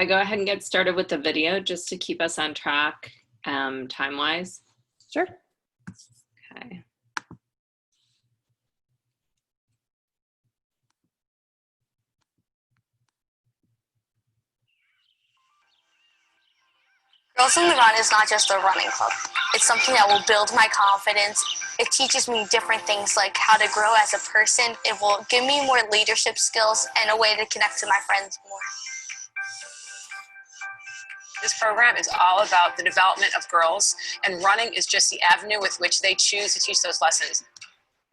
I go ahead and get started with the video just to keep us on track time-wise? Sure. Okay. Girls in the Run is not just a running club. It's something that will build my confidence. It teaches me different things like how to grow as a person. It will give me more leadership skills and a way to connect to my friends more. This program is all about the development of girls, and running is just the avenue with which they choose to teach those lessons.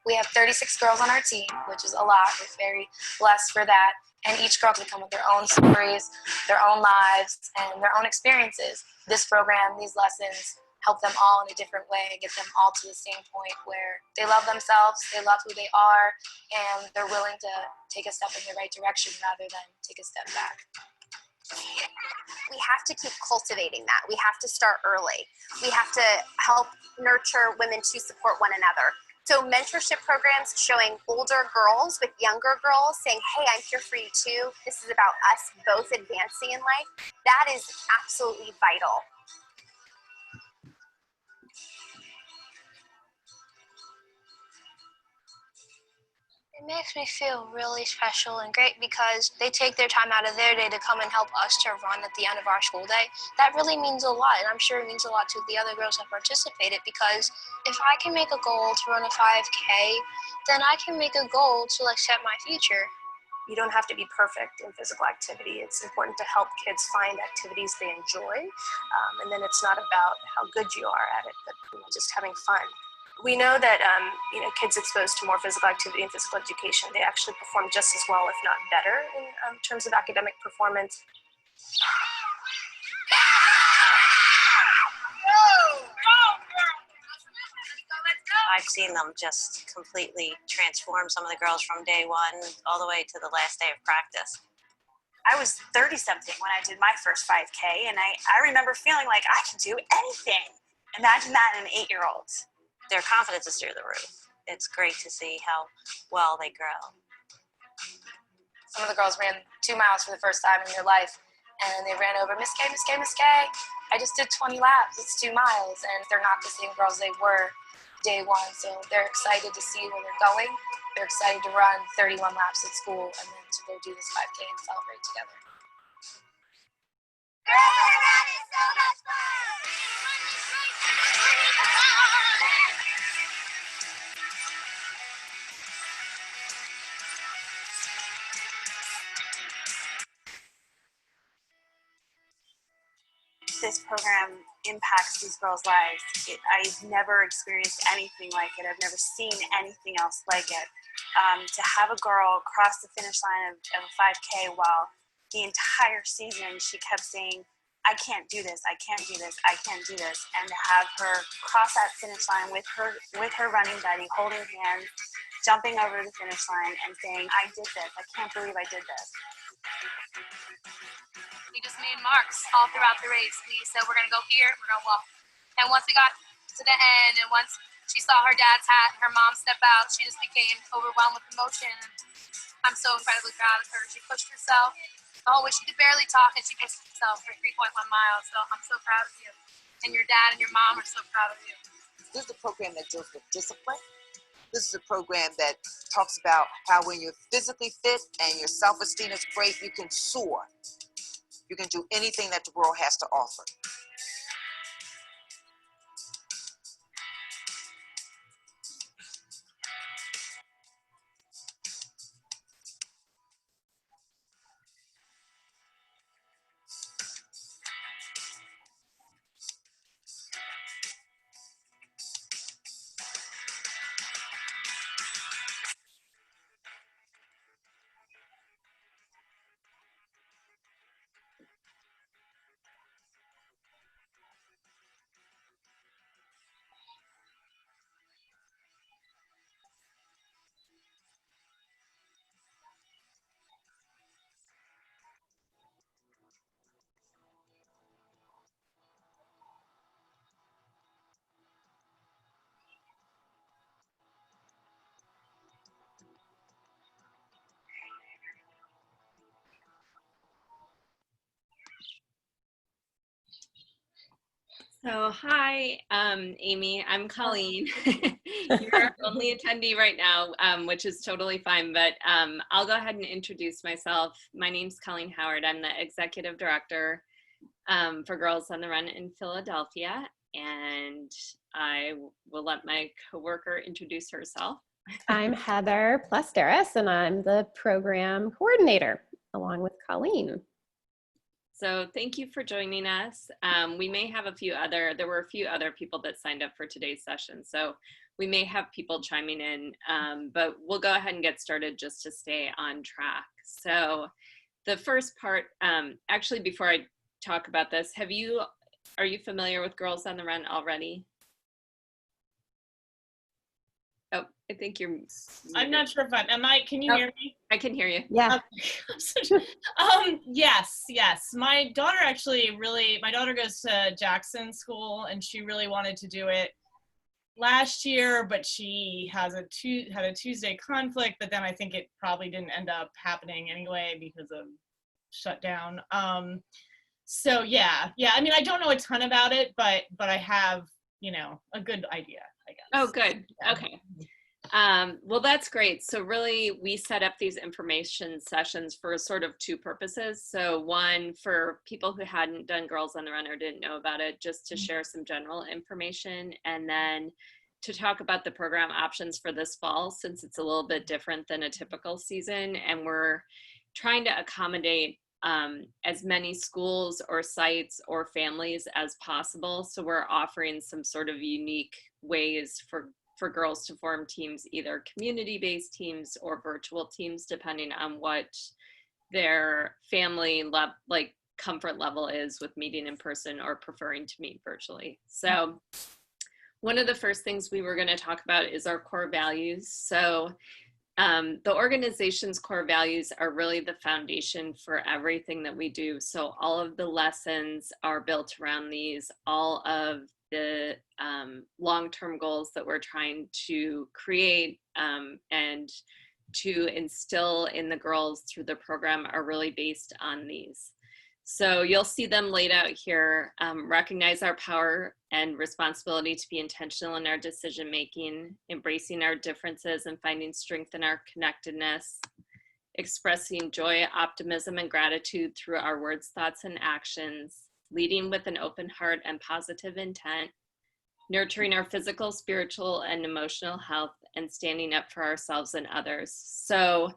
We have 36 girls on our team, which is a lot. We're very blessed for that. And each girl can come with their own stories, their own lives, and their own experiences. This program, these lessons, help them all in a different way and get them all to the same point where they love themselves, they love who they are, and they're willing to take a step in the right direction rather than take a step back. We have to keep cultivating that. We have to start early. We have to help nurture women to support one another. So mentorship programs showing older girls with younger girls saying, hey, I'm here for you too. This is about us both advancing in life. That is absolutely vital. It makes me feel really special and great because they take their time out of their day to come and help us to run at the end of our school day. That really means a lot, and I'm sure it means a lot to the other girls that participated, because if I can make a goal to run a 5K, then I can make a goal to set my future. You don't have to be perfect in physical activity. It's important to help kids find activities they enjoy, and then it's not about how good you are at it, but just having fun. We know that kids exposed to more physical activity and physical education, they actually perform just as well, if not better, in terms of academic performance. I've seen them just completely transform some of the girls from day one all the way to the last day of practice. I was 30-something when I did my first 5K, and I remember feeling like I could do anything. Imagine that in an 8-year-old. Their confidence is through the roof. It's great to see how well they grow. Some of the girls ran 2 miles for the first time in their life, and they ran over, Miss K, Miss K, Miss K. I just did 20 laps, it's 2 miles, and they're not the same girls they were day one, so they're excited to see where they're going. They're excited to run 31 laps at school and then to go do this 5K and celebrate together. That is so much fun! This program impacts these girls' lives. I've never experienced anything like it. I've never seen anything else like it. To have a girl cross the finish line of a 5K while the entire season she kept saying, I can't do this, I can't do this, I can't do this, and to have her cross that finish line with her running buddy, holding hands, jumping over the finish line and saying, I did this, I can't believe I did this. We just made marks all throughout the race. We said, we're going to go here, we're going to walk. And once we got to the end, and once she saw her dad's hat, her mom step out, she just became overwhelmed with emotion. I'm so incredibly proud of her. She pushed herself the whole way. She could barely talk, and she pushed herself for 3.1 miles. So I'm so proud of you. And your dad and your mom are so proud of you. This is a program that deals with discipline. This is a program that talks about how when you're physically fit and your self-esteem is great, you can soar. You can do anything that the world has to offer. So hi, Amy, I'm Colleen. You're our only attendee right now, which is totally fine, but I'll go ahead and introduce myself. My name's Colleen Howard. I'm the Executive Director for Girls on the Run in Philadelphia, and I will let my coworker introduce herself. I'm Heather Plesteris, and I'm the program coordinator along with Colleen. So thank you for joining us. We may have there were a few other people that signed up for today's session. So we may have people chiming in, but we'll go ahead and get started just to stay on track. So the first part, actually before I talk about this, are you familiar with Girls on the Run already? Oh, I think you're. I'm not sure if can you hear me? I can hear you. Yeah. Okay. Yes. My daughter goes to Jackson School, and she really wanted to do it last year, but she had a Tuesday conflict, but then I think it probably didn't end up happening anyway because of shutdown. So yeah. I mean, I don't know a ton about it, but I have, a good idea, I guess. Oh, good. Yeah. Okay. Well, that's great. So really, we set up these information sessions for sort of two purposes. So one, for people who hadn't done Girls on the Run or didn't know about it, just to share some general information, and then to talk about the program options for this fall, since it's a little bit different than a typical season, and we're trying to accommodate as many schools or sites or families as possible. So we're offering some sort of unique ways for girls to form teams, either community-based teams or virtual teams, depending on what their family comfort level is with meeting in person or preferring to meet virtually. So one of the first things we were going to talk about is our core values. So the organization's core values are really the foundation for everything that we do. So all of the lessons are built around these, all of the long-term goals that we're trying to create and to instill in the girls through the program are really based on these. So you'll see them laid out here. Recognize our power and responsibility to be intentional in our decision-making, embracing our differences and finding strength in our connectedness, expressing joy, optimism, and gratitude through our words, thoughts, and actions, leading with an open heart and positive intent, nurturing our physical, spiritual, and emotional health, and standing up for ourselves and others. So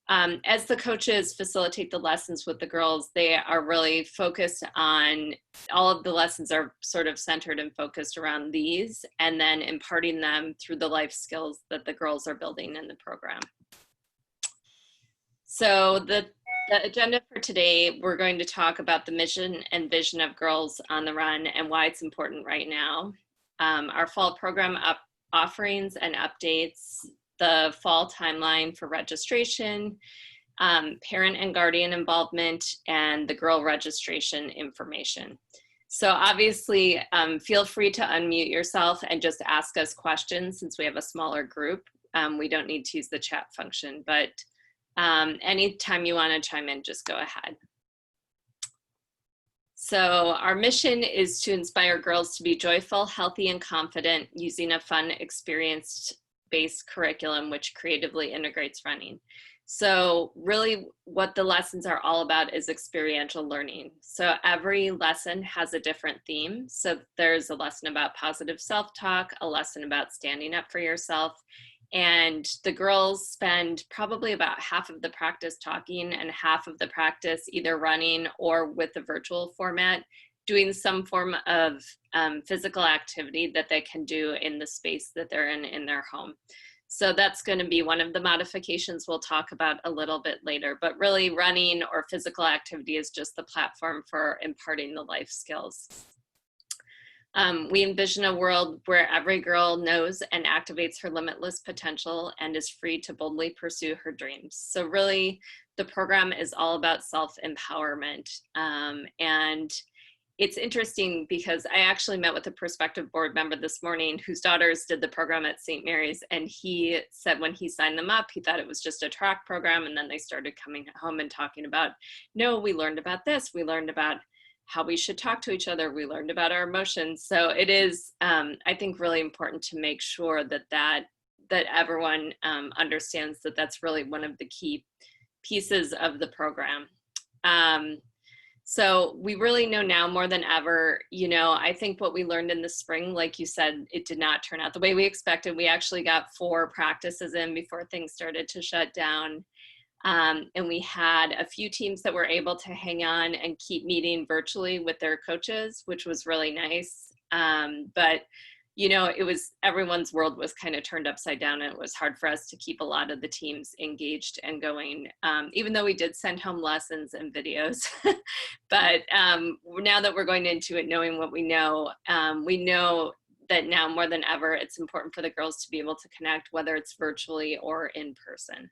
as the coaches facilitate the lessons with the girls, they are really focused on, all of the lessons are sort of centered and focused around these, and then imparting them through the life skills that the girls are building in the program. So the agenda for today, we're going to talk about the mission and vision of Girls on the Run and why it's important right now. Our fall program offerings and updates, the fall timeline for registration, parent and guardian involvement, and the girl registration information. So obviously, feel free to unmute yourself and just ask us questions since we have a smaller group. We don't need to use the chat function, but anytime you want to chime in, just go ahead. So our mission is to inspire girls to be joyful, healthy, and confident using a fun, experience-based curriculum which creatively integrates running. So really what the lessons are all about is experiential learning. So every lesson has a different theme. So there's a lesson about positive self-talk, a lesson about standing up for yourself, and the girls spend probably about half of the practice talking and half of the practice either running or with the virtual format, doing some form of physical activity that they can do in the space that they're in their home. So that's going to be one of the modifications we'll talk about a little bit later, but really running or physical activity is just the platform for imparting the life skills. We envision a world where every girl knows and activates her limitless potential and is free to boldly pursue her dreams. So really, the program is all about self-empowerment. And it's interesting because I actually met with a prospective board member this morning whose daughters did the program at St. Mary's, and he said when he signed them up, he thought it was just a track program, and then they started coming home and talking about, no, we learned about this, we learned about how we should talk to each other. We learned about our emotions. So it is, I think, really important to make sure that everyone understands that that's really one of the key pieces of the program. So we really know now more than ever, I think what we learned in the spring, like you said, it did not turn out the way we expected. We actually got 4 practices in before things started to shut down. And we had a few teams that were able to hang on and keep meeting virtually with their coaches, which was really nice. But it was, everyone's world was kind of turned upside down, and it was hard for us to keep a lot of the teams engaged and going, even though we did send home lessons and videos. But now that we're going into it, knowing what we know that now more than ever, it's important for the girls to be able to connect, whether it's virtually or in person.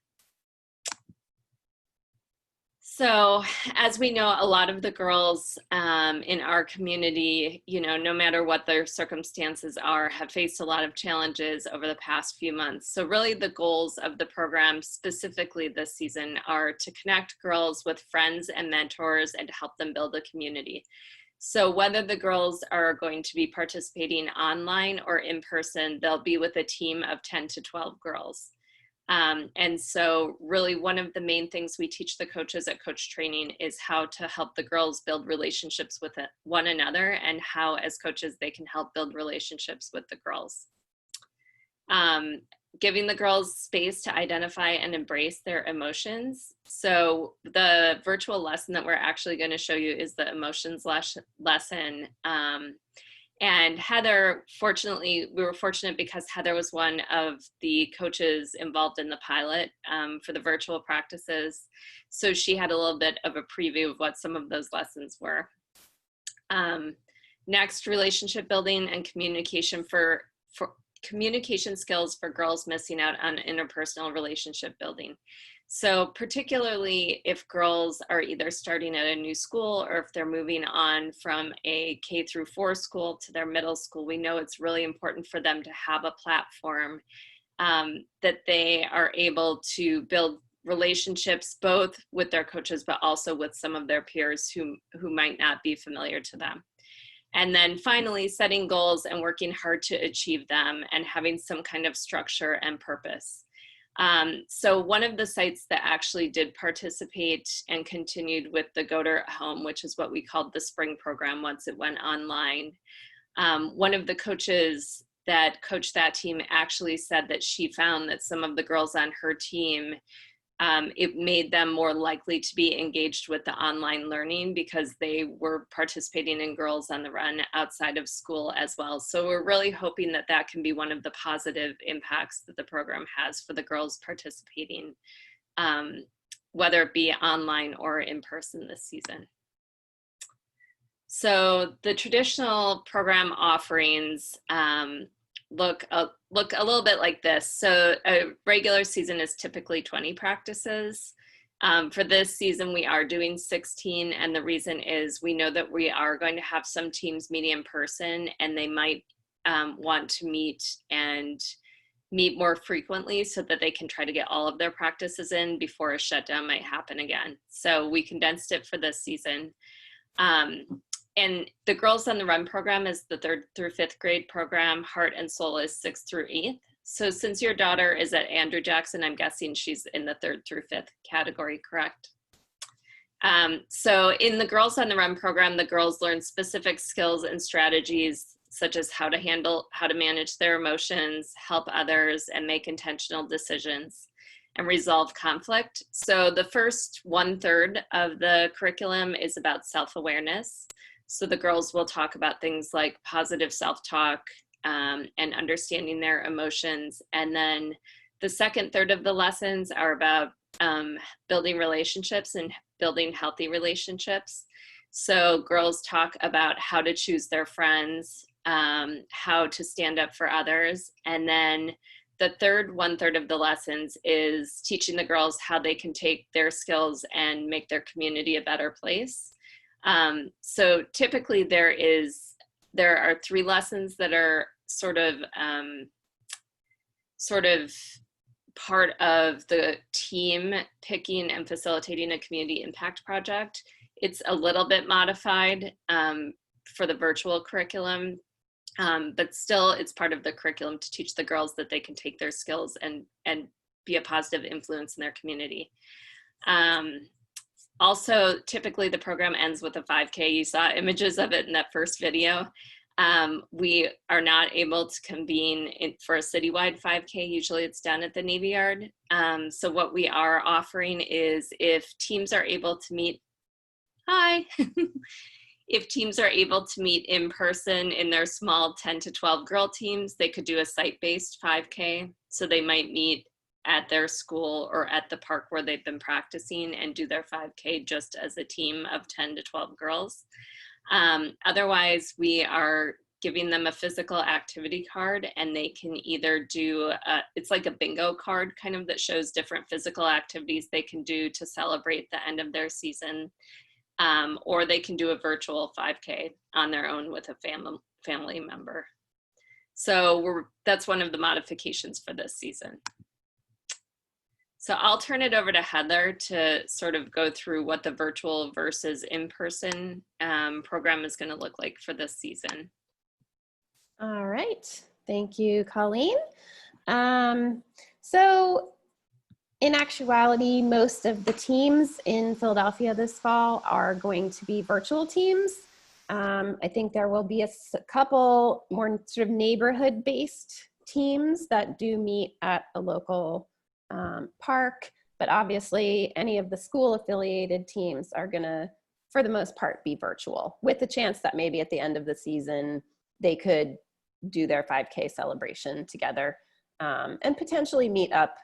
So as we know, a lot of the girls in our community, no matter what their circumstances are, have faced a lot of challenges over the past few months. So really the goals of the program specifically this season are to connect girls with friends and mentors and to help them build a community. So whether the girls are going to be participating online or in person, they'll be with a team of 10 to 12 girls. And so really one of the main things we teach the coaches at Coach Training is how to help the girls build relationships with one another, and how as coaches they can help build relationships with the girls. Giving the girls space to identify and embrace their emotions. So the virtual lesson that we're actually going to show you is the emotions lesson. And Heather, fortunately, we were fortunate because Heather was one of the coaches involved in the pilot for the virtual practices. So she had a little bit of a preview of what some of those lessons were. Next, relationship building and communication for communication skills for girls missing out on interpersonal relationship building. So particularly if girls are either starting at a new school or if they're moving on from a K through 4 school to their middle school, we know it's really important for them to have a platform that they are able to build relationships both with their coaches, but also with some of their peers who might not be familiar to them. And then finally, setting goals and working hard to achieve them and having some kind of structure and purpose. So one of the sites that actually did participate and continued with the Goater at Home, which is what we called the spring program once it went online, one of the coaches that coached that team actually said that she found that some of the girls on her team, it made them more likely to be engaged with the online learning because they were participating in Girls on the Run outside of school as well. So we're really hoping that that can be one of the positive impacts that the program has for the girls participating, whether it be online or in person this season. So the traditional program offerings look a little bit like this. So a regular season is typically 20 practices. For this season, we are doing 16, and the reason is we know that we are going to have some teams meeting in person, and they might want to meet more frequently so that they can try to get all of their practices in before a shutdown might happen again. So we condensed it for this season. And the Girls on the Run program is the 3rd through 5th grade program. Heart and Soul is 6th through 8th. So since your daughter is at Andrew Jackson, I'm guessing she's in the 3rd through 5th category, correct? So in the Girls on the Run program, the girls learn specific skills and strategies such as how to manage their emotions, help others, and make intentional decisions and resolve conflict. So the first 1/3 of the curriculum is about self-awareness. So the girls will talk about things like positive self-talk and understanding their emotions. And then the second third of the lessons are about building relationships and building healthy relationships. So girls talk about how to choose their friends, how to stand up for others. And then the third 1/3 of the lessons is teaching the girls how they can take their skills and make their community a better place. So typically there are 3 lessons that are sort of part of the team picking and facilitating a community impact project. it's a little bit modified for the virtual curriculum, but still it's part of the curriculum to teach the girls that they can take their skills and be a positive influence in their community. Also, typically the program ends with a 5K. You saw images of it in that first video. We are not able to convene for a citywide 5K. Usually it's done at the Navy Yard. So what we are offering is if teams are able to meet, if teams are able to meet in person in their small 10 to 12 girl teams, they could do a site-based 5K. So they might meet at their school or at the park where they've been practicing and do their 5K just as a team of 10 to 12 girls. Otherwise, we are giving them a physical activity card, and they can either do, it's like a bingo card kind of that shows different physical activities they can do to celebrate the end of their season, or they can do a virtual 5K on their own with a family member. So that's one of the modifications for this season. So I'll turn it over to Heather to sort of go through what the virtual versus in-person program is going to look like for this season. All right. Thank you, Colleen. So in actuality, most of the teams in Philadelphia this fall are going to be virtual teams. I think there will be a couple more sort of neighborhood-based teams that do meet at a local park, but obviously any of the school affiliated teams are gonna, for the most part, be virtual, with the chance that maybe at the end of the season, they could do their 5K celebration together and potentially meet up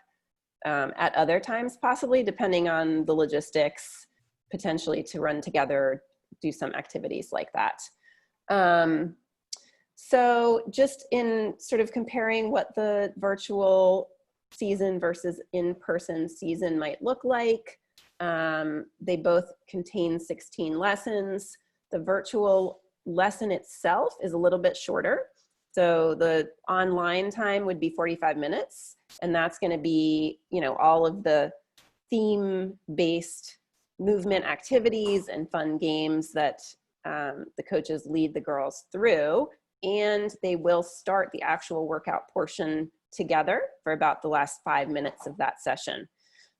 at other times, possibly depending on the logistics, potentially to run together, do some activities like that. So just in sort of comparing what the virtual season versus in-person season might look like. They both contain 16 lessons. The virtual lesson itself is a little bit shorter. So the online time would be 45 minutes, and that's going to be, you know, all of the theme-based movement activities and fun games that the coaches lead the girls through, and they will start the actual workout portion together for about the last 5 minutes of that session.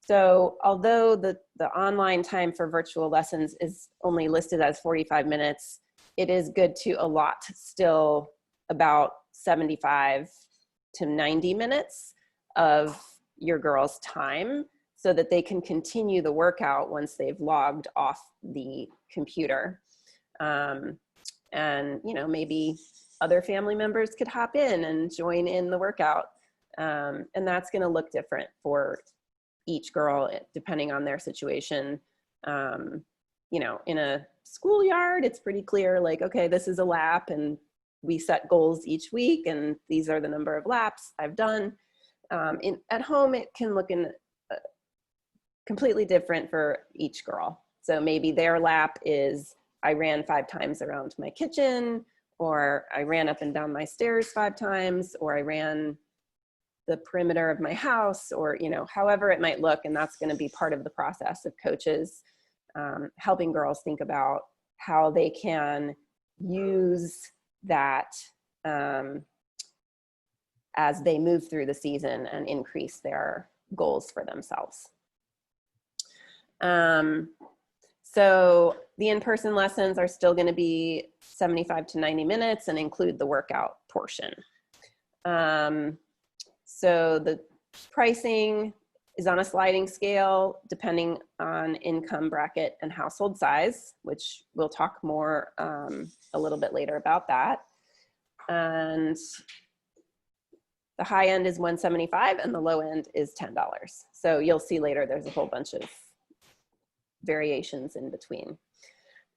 So although the online time for virtual lessons is only listed as 45 minutes, it is good to allot still about 75 to 90 minutes of your girls' time so that they can continue the workout once they've logged off the computer. And, you know, maybe other family members could hop in and join in the workout. And that's going to look different for each girl depending on their situation. You know, in a schoolyard, it's pretty clear, like, okay, this is a lap and we set goals each week and these are the number of laps I've done. At home, it can look completely different for each girl. So maybe their lap is, I ran 5 times around my kitchen, or I ran up and down my stairs 5 times, or I ran the perimeter of my house, or, you know, however it might look. And that's going to be part of the process of coaches helping girls think about how they can use that as they move through the season and increase their goals for themselves. So the in-person lessons are still going to be 75 to 90 minutes and include the workout portion. So the pricing is on a sliding scale depending on income bracket and household size, which we'll talk more a little bit later about that. And the high end is $175 and the low end is $10. So you'll see later there's a whole bunch of variations in between.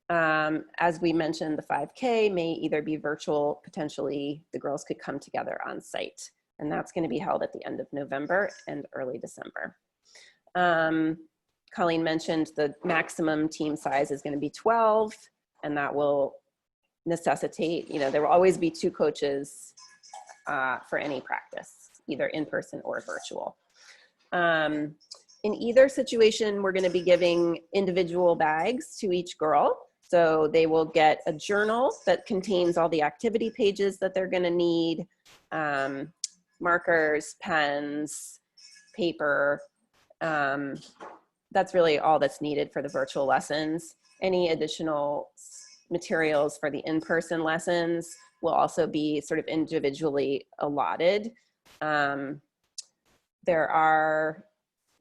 As we mentioned, the 5K may either be virtual, potentially the girls could come together on site, and that's going to be held at the end of November and early December. Colleen mentioned the maximum team size is going to be 12, and that will necessitate, you know, there will always be 2 coaches for any practice, either in person or virtual. In either situation, we're going to be giving individual bags to each girl. So they will get a journal that contains all the activity pages that they're going to need, markers, pens, paper. That's really all that's needed for the virtual lessons. Any additional materials for the in-person lessons will also be sort of individually allotted. There are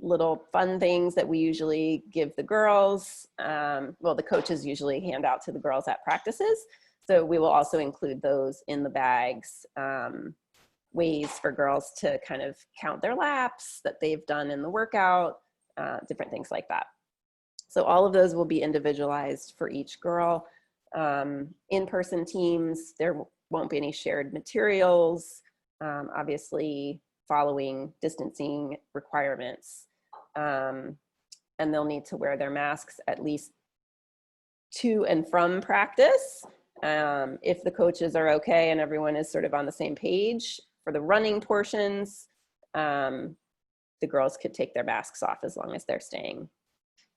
little fun things that we usually give the girls. Well, the coaches usually hand out to the girls at practices. So we will also include those in the bags. Ways for girls to kind of count their laps that they've done in the workout, different things like that. So all of those will be individualized for each girl. In-person teams, there won't be any shared materials, obviously following distancing requirements. And they'll need to wear their masks at least to and from practice. If the coaches are okay and everyone is sort of on the same page for the running portions, the girls could take their masks off as long as they're staying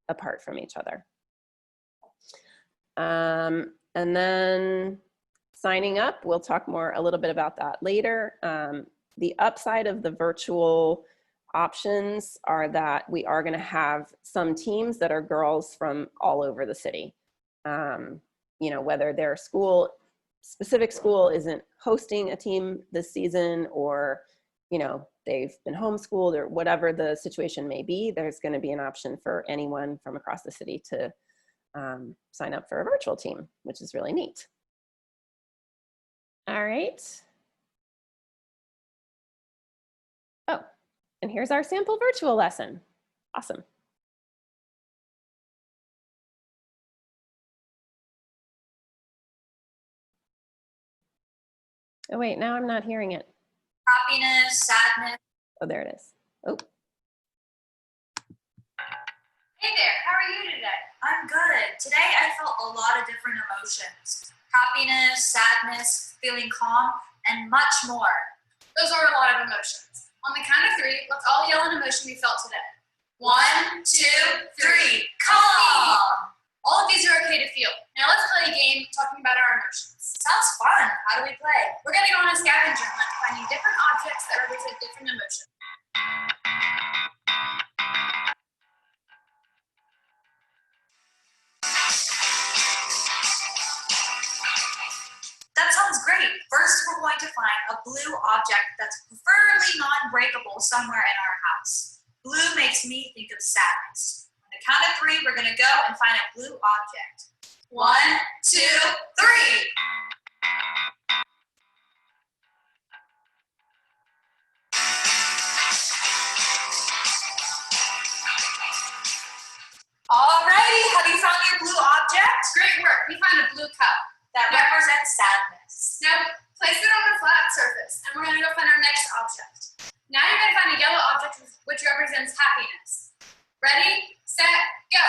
apart from each other. And then signing up, we'll talk a little bit about that later. The upside of the virtual options are that we are going to have some teams that are girls from all over the city. You know, whether their specific school isn't hosting a team this season, or, you know, they've been homeschooled, or whatever the situation may be, there's going to be an option for anyone from across the city to sign up for a virtual team, which is really neat. All right. Oh, and here's our sample virtual lesson. Awesome. Oh wait, now I'm not hearing it. Happiness, sadness. Oh, there it is. Oh. Hey there, how are you today? I'm good. Today I felt a lot of different emotions. Happiness, sadness, feeling calm, and much more. Those are a lot of emotions. On the count of three, let's all yell an emotion we felt today. 1, 2, 3, calm! All of these are okay to feel. Now let's play a game talking about our emotions. Sounds fun. How do we play? We're going to go on a scavenger hunt, finding different objects that represent different emotions. That sounds great. First, we're going to find a blue object that's preferably non-breakable somewhere in our house. Blue makes me think of sadness. On the count of three, we're going to go and find a blue object. 1, 2, 3. Alrighty, have you found your blue object? Great work. We found a blue cup that represents sadness. Now, place it on a flat surface, and we're going to go find our next object. Now you're going to find a yellow object which represents happiness. Ready, set, go.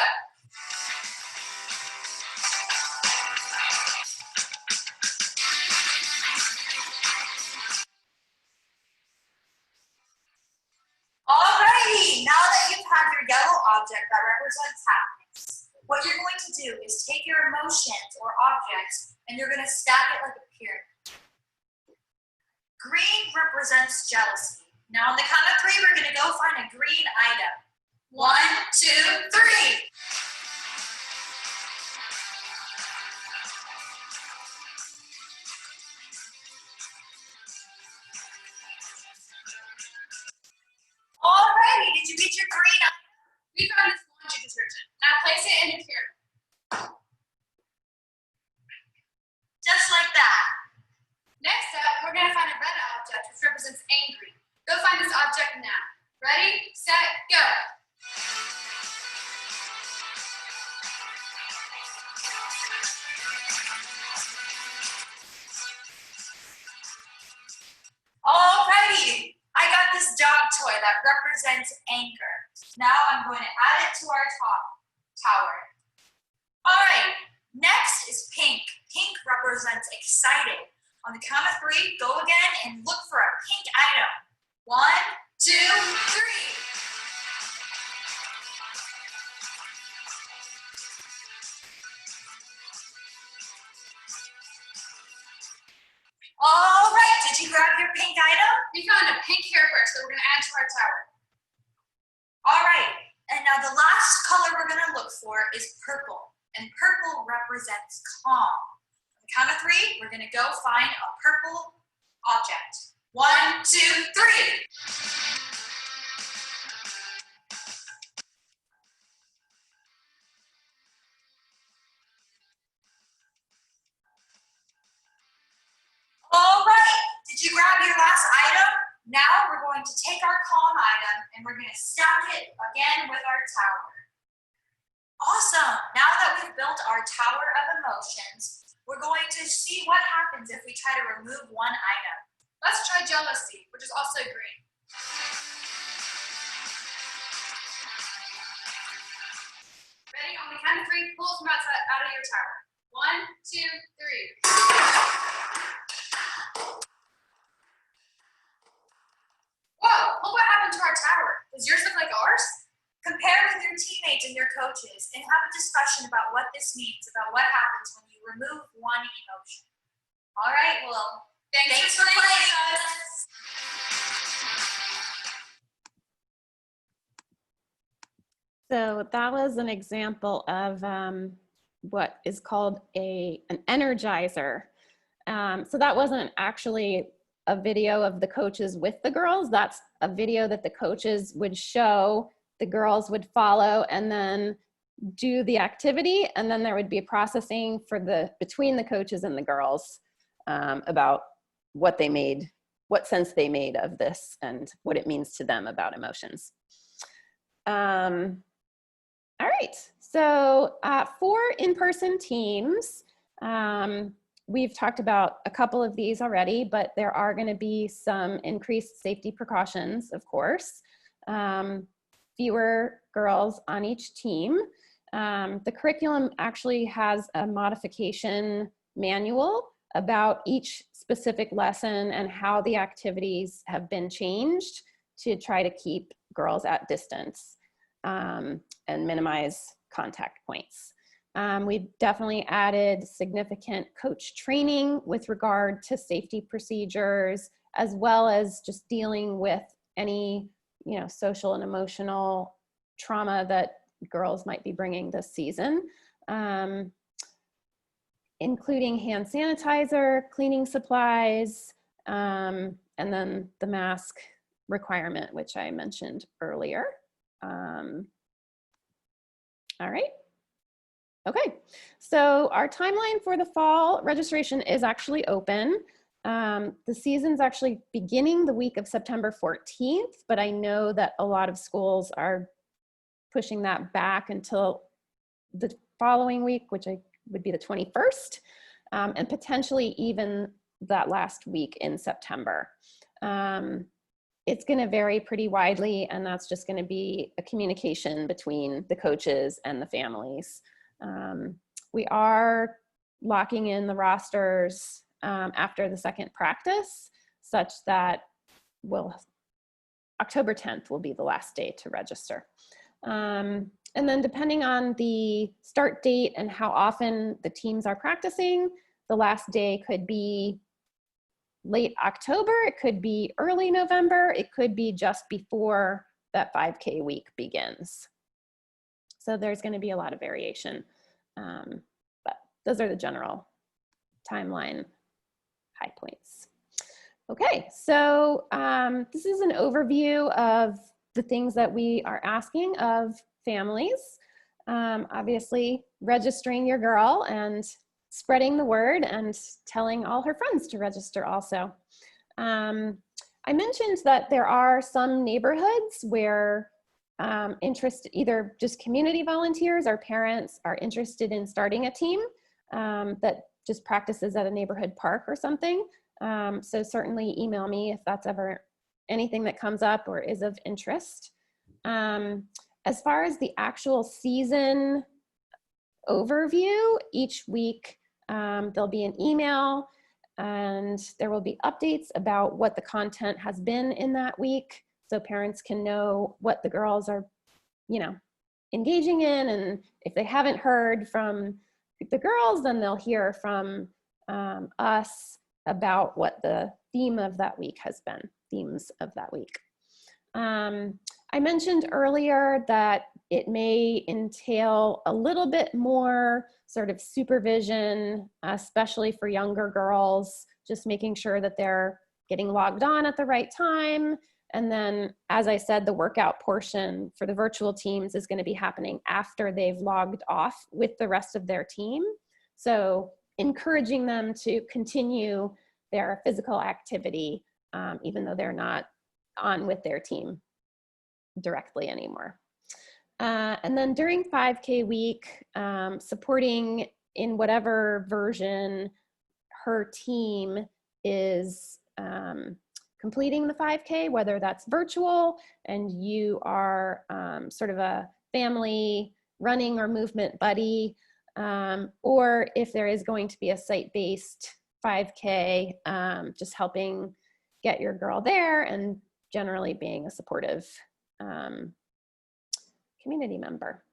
Alrighty, now that you've had your yellow object that represents happiness, what you're going to do is take your emotions or objects and you're going to stack it like a pyramid. Green represents jealousy. Now on the count of three, we're going to go find a green item. 1, 2, 3. Alrighty, did you get your green item? We found this laundry detergent. Now place it in a pyramid. Just like that. Next up, we're going to find a red object which represents angry. Go find this object now. Ready, set, go. Alrighty, I got this dog toy that represents anger. Now I'm going to add it to our tower. Alright, next is pink. Pink represents excited. On the count of three, go again and look for a pink item. 1, 2, 3. All right, did you grab your pink item? We found a pink hair brush that we're gonna add to our tower. All right, and now the last color we're gonna look for is purple, and purple represents calm. On the count of 3, we're gonna go find a purple object. 1, 2, 3. All right, did you grab your last item? Now we're going to take our calm item and we're going to stack it again with our tower. Awesome, now that we've built our tower of emotions, we're going to see what happens if we try to remove one item. Let's try jealousy, which is also green. Ready? On the count of 3, pull from outside out of your tower. 1, 2, 3. Whoa, look what happened to our tower. Does yours look like ours? Compare with your teammates and your coaches and have a discussion about what this means, about what happens when you remove one emotion. All right, well, thanks for playing with us. So that was an example of what is called an energizer. So that wasn't actually a video of the coaches with the girls. That's a video that the coaches would show, the girls would follow, and then do the activity, and then there would be processing for between the coaches and the girls about what sense they made of this and what it means to them about emotions. All right, so for in-person teams, we've talked about a couple of these already, but there are going to be some increased safety precautions, of course. Fewer girls on each team. The curriculum actually has a modification manual about each specific lesson and how the activities have been changed to try to keep girls at distance and minimize contact points. We've definitely added significant coach training with regard to safety procedures, as well as just dealing with any, social and emotional trauma that girls might be bringing this season, including hand sanitizer, cleaning supplies, and then the mask requirement, which I mentioned earlier. All right. Okay, so our timeline for the fall registration is actually open. The season's actually beginning the week of September 14th, but I know that a lot of schools are pushing that back until the following week, which would be the 21st, and potentially even that last week in September. It's going to vary pretty widely, and that's just going to be a communication between the coaches and the families. We are locking in the rosters after the second practice, such that October 10th will be the last day to register. And then depending on the start date and how often the teams are practicing, the last day could be late October, it could be early November, it could be just before that 5K week begins. So there's going to be a lot of variation, but those are the general timeline high points. Okay, so this is an overview of the things that we are asking of families. Obviously, registering your girl and spreading the word and telling all her friends to register also. I mentioned that there are some neighborhoods where either just community volunteers or parents are interested in starting a team that just practices at a neighborhood park or something. So certainly email me if that's ever anything that comes up or is of interest. As far as the actual season overview, each week there'll be an email and there will be updates about what the content has been in that week, so parents can know what the girls are, engaging in, and if they haven't heard from the girls, then they'll hear from us about what the theme of that week has been, themes of that week. I mentioned earlier that it may entail a little bit more sort of supervision, especially for younger girls, just making sure that they're getting logged on at the right time. And then, as I said, the workout portion for the virtual teams is going to be happening after they've logged off with the rest of their team. So encouraging them to continue their physical activity, even though they're not on with their team directly anymore. And then during 5K week, supporting in whatever version her team is completing the 5K, whether that's virtual and you are sort of a family running or movement buddy, or if there is going to be a site-based 5K, just helping get your girl there and generally being a supportive community member.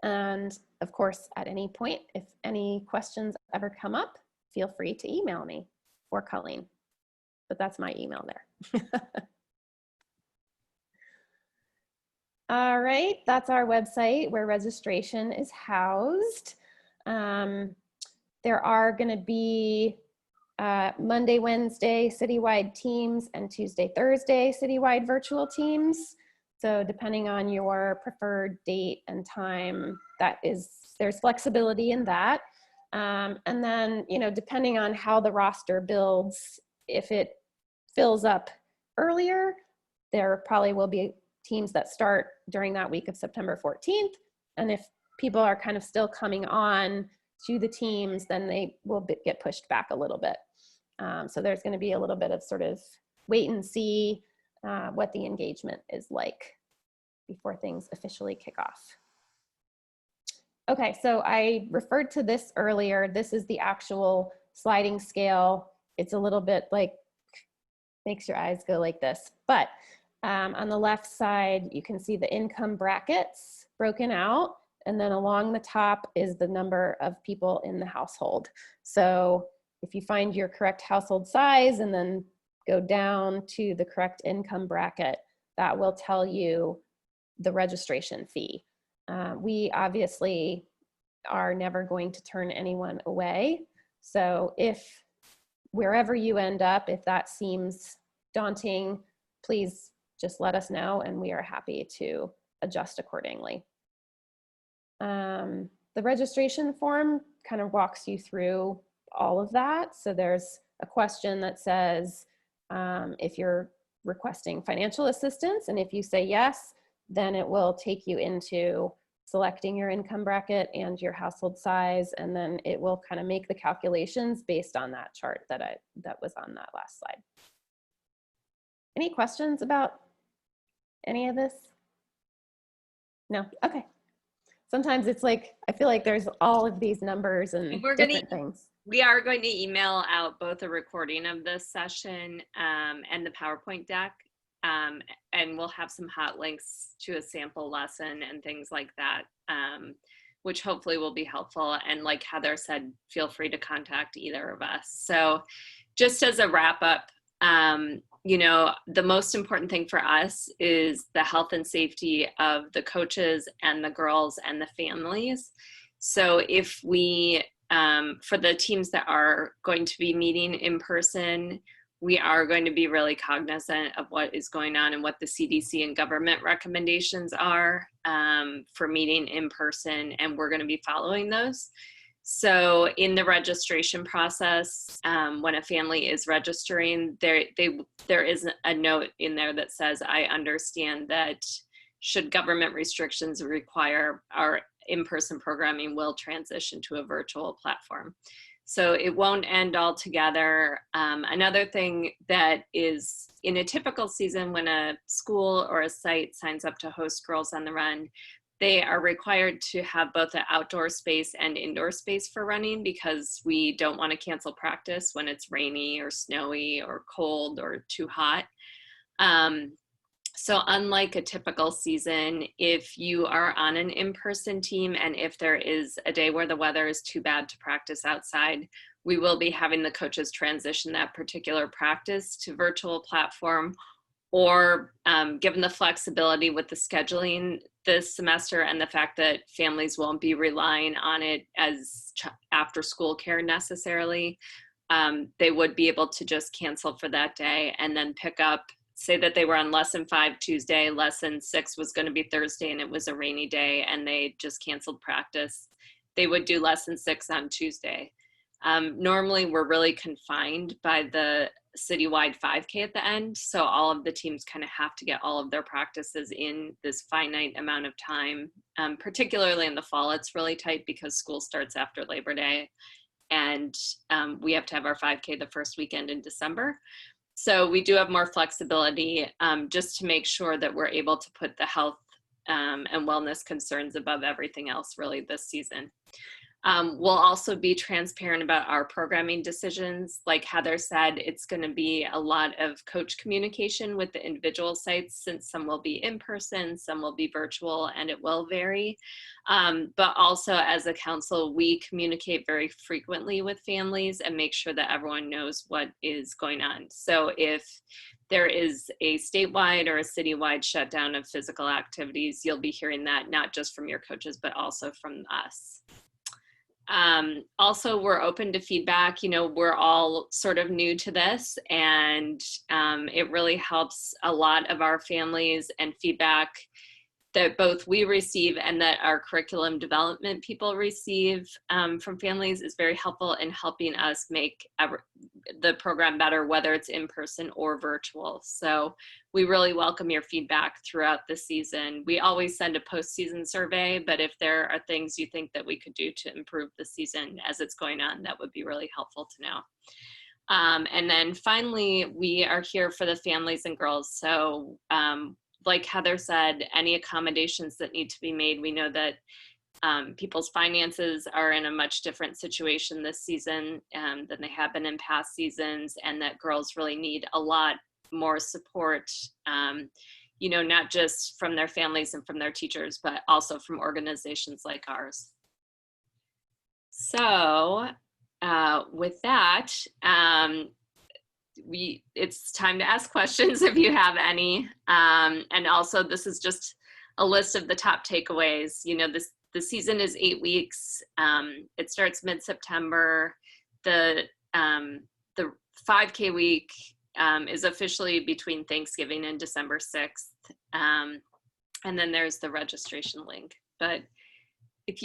And of course, at any point, if any questions ever come up, feel free to email me or Colleen, but that's my email there. All right, that's our website where registration is housed. There are going to be Monday, Wednesday citywide teams and Tuesday, Thursday citywide virtual teams. So depending on your preferred date and time, there's flexibility in that. And then, depending on how the roster builds, if it fills up earlier, there probably will be teams that start during that week of September 14th. And if people are kind of still coming on to the teams, then they will get pushed back a little bit. So there's going to be a little bit of sort of wait and see what the engagement is like before things officially kick off. Okay, so I referred to this earlier. This is the actual sliding scale. It's a little bit like, makes your eyes go like this. But on the left side, you can see the income brackets broken out. And then along the top is the number of people in the household. So if you find your correct household size and then go down to the correct income bracket, that will tell you the registration fee. We obviously are never going to turn anyone away. So if wherever you end up, if that seems daunting, please just let us know and we are happy to adjust accordingly. The registration form kind of walks you through all of that. So there's a question that says if you're requesting financial assistance, and if you say yes, then it will take you into selecting your income bracket and your household size, and then it will kind of make the calculations based on that chart that was on that last slide. Any questions about any of this? No? Okay. Sometimes it's like, I feel like there's all of these numbers and different things. We are going to email out both a recording of this session and the PowerPoint deck. And we'll have some hot links to a sample lesson and things like that, which hopefully will be helpful. And like Heather said, feel free to contact either of us. So just as a wrap up, the most important thing for us is the health and safety of the coaches and the girls and the families. So if we, for the teams that are going to be meeting in person, we are going to be really cognizant of what is going on and what the CDC and government recommendations are for meeting in person, and we're going to be following those. So in the registration process, when a family is registering, there is a note in there that says, I understand that should government restrictions require, our in-person programming will transition to a virtual platform. So it won't end altogether. Another thing that is in a typical season when a school or a site signs up to host Girls on the Run, they are required to have both an outdoor space and indoor space for running because we don't want to cancel practice when it's rainy or snowy or cold or too hot. So unlike a typical season, if you are on an in-person team and if there is a day where the weather is too bad to practice outside, we will be having the coaches transition that particular practice to virtual platform, or given the flexibility with the scheduling this semester and the fact that families won't be relying on it as after school care necessarily, they would be able to just cancel for that day and then pick up, say that they were on lesson 5 Tuesday, lesson 6 was going to be Thursday and it was a rainy day and they just canceled practice. They would do lesson 6 on Tuesday. Normally we're really confined by the citywide 5K at the end. So all of the teams kind of have to get all of their practices in this finite amount of time. Particularly in the fall, it's really tight because school starts after Labor Day. And we have to have our 5K the first weekend in December. So we do have more flexibility just to make sure that we're able to put the health and wellness concerns above everything else really this season. We'll also be transparent about our programming decisions. Like Heather said, it's going to be a lot of coach communication with the individual sites, since some will be in person, some will be virtual, and it will vary. But also as a council, we communicate very frequently with families and make sure that everyone knows what is going on. So if there is a statewide or a citywide shutdown of physical activities, you'll be hearing that not just from your coaches, but also from us. Also, we're open to feedback. You know, we're all sort of new to this, and it really helps a lot of our families, and feedback that both we receive and that our curriculum development people receive from families is very helpful in helping us make the program better, whether it's in person or virtual. So we really welcome your feedback throughout the season. We always send a post-season survey, but if there are things you think that we could do to improve the season as it's going on, that would be really helpful to know. And then finally, we are here for the families and girls. So like Heather said, any accommodations that need to be made, we know that people's finances are in a much different situation this season than they have been in past seasons, and that girls really need a lot more support, you know, not just from their families and from their teachers, but also from organizations like ours. So with that, it's time to ask questions if you have any. And also, this is just a list of the top takeaways. You know, the season is 8 weeks. It starts mid-September. The 5K week is officially between Thanksgiving and December 6th. And then there's the registration link. But